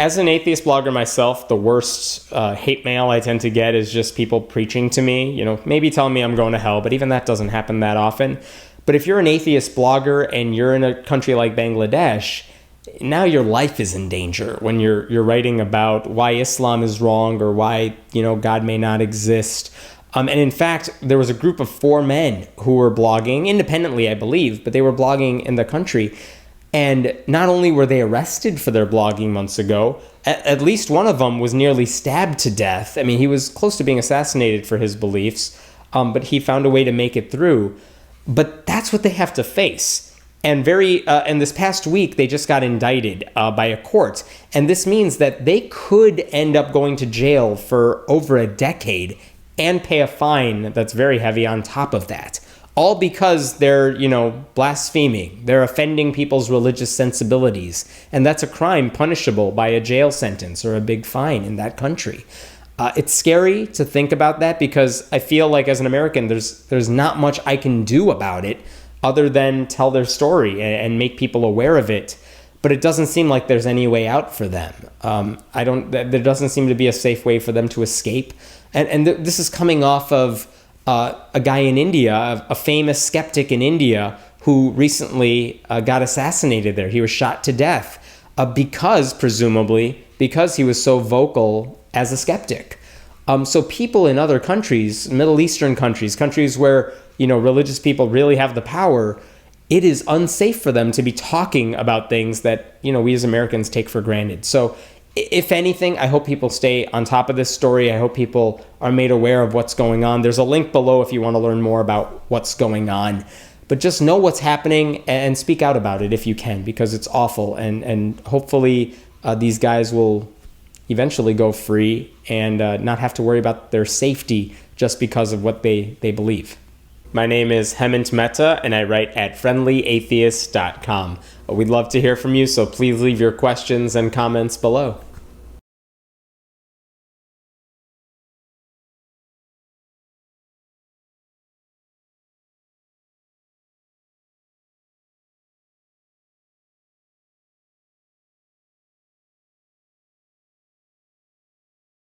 As an atheist blogger myself, the worst hate mail I tend to get is just people preaching to me, maybe telling me I'm going to hell, but even that doesn't happen that often. But if you're an atheist blogger and you're in a country like Bangladesh, now your life is in danger when you're writing about why Islam is wrong or why, God may not exist. And in fact, there was a group of 4 men who were blogging independently, I believe, but they were blogging in the country. And not only were they arrested for their blogging months ago, at least one of them was nearly stabbed to death. I mean, he was close to being assassinated for his beliefs, but he found a way to make it through. But that's what they have to face. And this past week, they just got indicted by a court. And this means that they could end up going to jail for over a decade and pay a fine that's very heavy on top of that. All because they're, blaspheming. They're offending people's religious sensibilities. And that's a crime punishable by a jail sentence or a big fine in that country. It's scary to think about that because I feel like as an American, there's not much I can do about it other than tell their story and make people aware of it. But it doesn't seem like there's any way out for them. There doesn't seem to be a safe way for them to escape. And this is coming off of a guy in India, a famous skeptic in India, who recently got assassinated there. He was shot to death presumably because he was so vocal as a skeptic. So people in other countries, Middle Eastern countries where, religious people really have the power, it is unsafe for them to be talking about things that, we as Americans take for granted. So if anything, I hope people stay on top of this story. I hope people are made aware of what's going on. There's a link below if you want to learn more about what's going on. But just know what's happening and speak out about it if you can, because it's awful. And hopefully these guys will eventually go free and not have to worry about their safety just because of what they believe. My name is Hemant Mehta, and I write at friendlyatheist.com. We'd love to hear from you, so please leave your questions and comments below.